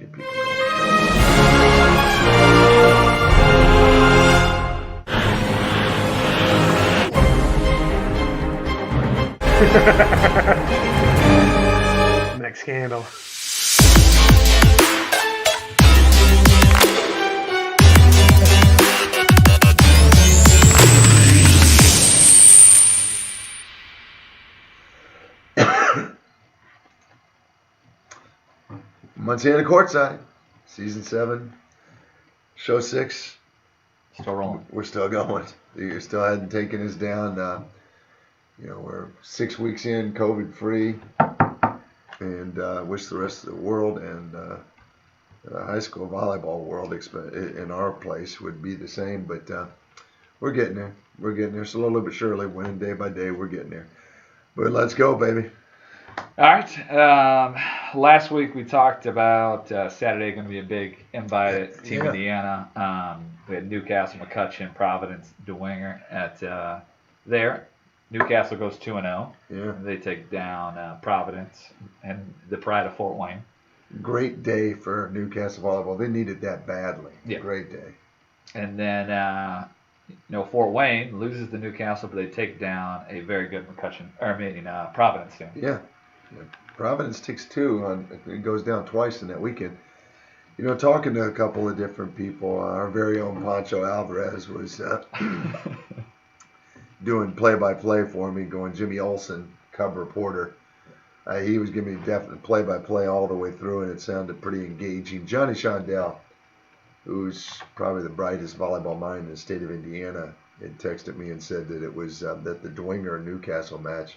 get people going. Next scandal. Munciana Courtside, Season 7, Show 6. Still rolling. We're still going. You still hadn't taken us down. We're 6 weeks in, COVID-free, and wish the rest of the world and the high school volleyball world in our place would be the same. But we're getting there. We're getting there slowly but surely, winning day by day. We're getting there. But let's go, baby. All right. Last week we talked about Saturday going to be a big invite Team Indiana. We had Newcastle, McCutcheon, Providence, DeWinger at there. Newcastle goes 2-0. Yeah. They take down Providence and the pride of Fort Wayne. Great day for Newcastle volleyball. They needed that badly. Yeah. Great day. And then Fort Wayne loses to Newcastle, but they take down a very good Providence team. Yeah. Providence takes 2. It goes down twice in that weekend. Talking to a couple of different people, our very own Pancho Alvarez was doing play-by-play for me, going Jimmy Olsen, cub reporter. He was giving me definite play-by-play all the way through, and it sounded pretty engaging. Johnny Shondell, who's probably the brightest volleyball mind in the state of Indiana, had texted me and said that it was that the Dwenger Newcastle match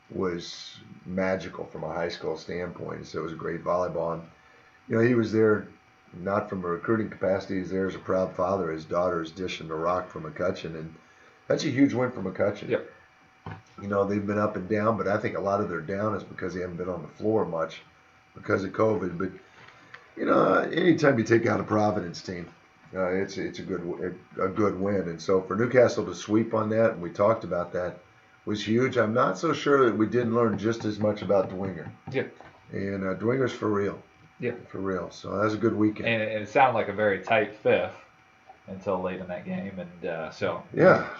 was magical from a high school standpoint. So it was a great volleyball. And, he was there not from a recruiting capacity. He's there as a proud father. His daughter is dishing the rock from McCutcheon, and that's a huge win for McCutcheon. Yep. They've been up and down, but I think a lot of their down is because they haven't been on the floor much because of COVID. But anytime you take out a Providence team, it's a good win. And so for Newcastle to sweep on that, and we talked about that, was huge. I'm not so sure that we didn't learn just as much about Dwenger. Yeah. And Dwenger's for real. Yeah. For real. So that was a good weekend. And it sounded like a very tight fifth until late in that game. And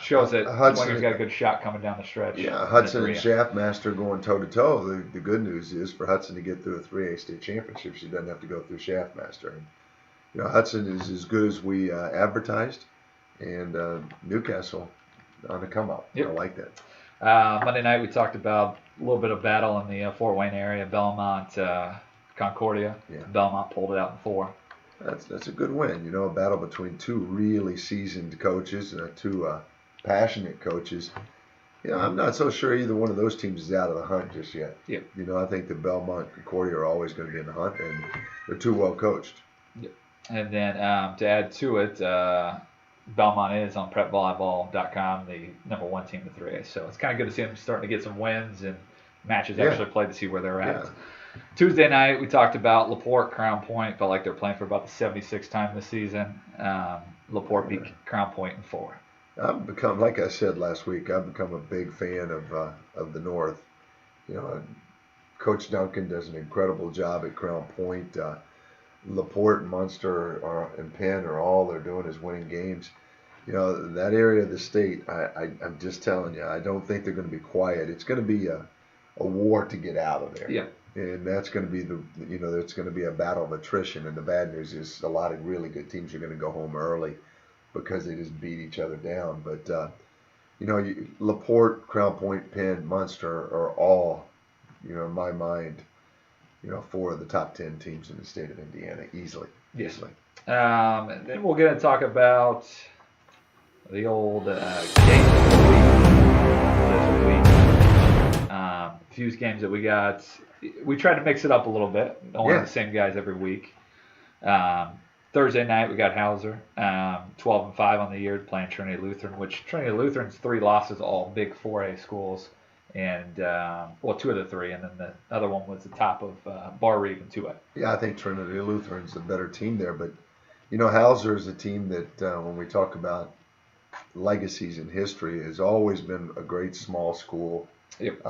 shows that Dwenger's got a good shot coming down the stretch. Yeah, Hudson and Shaftmaster going toe-to-toe. The good news is for Hudson to get through a 3A state championship, she doesn't have to go through Shaftmaster. And, Hudson is as good as we advertised, and Newcastle on the come-up. Yep. I like that. Monday night we talked about a little bit of battle in the Fort Wayne area, Belmont, Concordia. Yeah. Belmont pulled it out in 4. That's a good win. A battle between 2 really seasoned coaches and 2 passionate coaches. I'm not so sure either one of those teams is out of the hunt just yet. Yep. I think the Belmont and Concordia are always going to be in the hunt, and they're too well coached. Yep. And then to add to it, Belmont is on prepvolleyball.com, the number 1 team in 3A. So it's kind of good to see them starting to get some wins and matches actually played to see where they're at. Yeah. Tuesday night, we talked about LaPorte, Crown Point. Felt like they're playing for about the 76th time this season. LaPorte beat Crown Point in 4. I've become, like I said last week, I've become a big fan of the North. Coach Duncan does an incredible job at Crown Point. LaPorte and Munster and Penn all they're doing is winning games. That area of the state, I'm just telling you, I don't think they're going to be quiet. It's going to be a war to get out of there. Yeah. And that's going to be it's going to be a battle of attrition. And the bad news is a lot of really good teams are going to go home early because they just beat each other down. But, LaPorte, Crown Point, Penn, Munster are all, in my mind, 4 of the top 10 teams in the state of Indiana, easily. Yes. Easily. And then we're going to talk about the old games this week. Fuse games that we got. We tried to mix it up a little bit. Don't want the same guys every week. Thursday night we got Hauser, 12-5 on the year, playing Trinity Lutheran, which Trinity Lutheran's 3 losses, all big 4A schools, and 2 of the 3, and then the other one was the top of Bar Reeve in 2A. Yeah, I think Trinity Lutheran's the better team there, but Hauser is a team that when we talk about legacies in history has always been a great small school. Yep.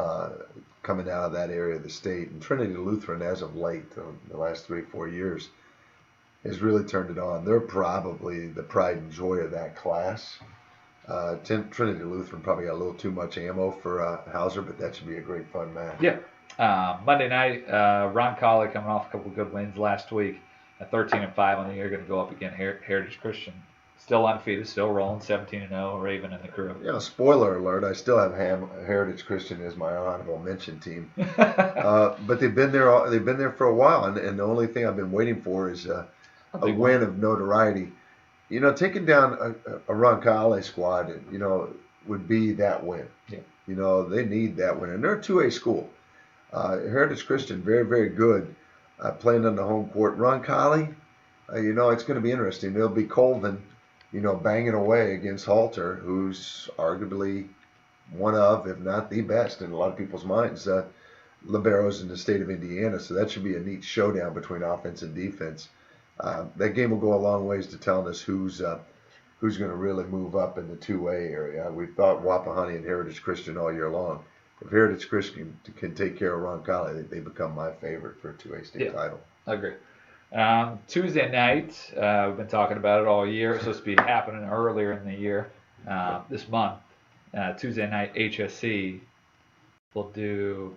Coming out of that area of the state. And Trinity Lutheran, as of late, the last 3-4 years, has really turned it on. They're probably the pride and joy of that class. Trinity Lutheran probably got a little too much ammo for Hauser, but that should be a great fun match. Yeah. Monday night, Ron Colley coming off a couple of good wins last week. At 13-5 on the year, going to go up against Heritage Christian. Still undefeated, still rolling 17-0. Raven and the crew. Spoiler alert! I still have Heritage Christian as my honorable mention team, but they've been there. They've been there for a while, and the only thing I've been waiting for is a win of notoriety. Taking down a Roncalli squad, would be that win. Yeah. They need that win, and they're a 2A school. Heritage Christian, very, very good, playing on the home court. Roncalli, it's going to be interesting. There'll be Colvin, banging away against Halter, who's arguably one of, if not the best in a lot of people's minds, liberos in the state of Indiana. So that should be a neat showdown between offense and defense. That game will go a long ways to telling us who's going to really move up in the 2A area. We've thought Wapahani and Heritage Christian all year long. If Heritage Christian can take care of Roncalli, they become my favorite for a 2A state title. I agree. Tuesday night, we've been talking about it all year. It's supposed to be happening earlier in the year, this month. Tuesday night, HSC will do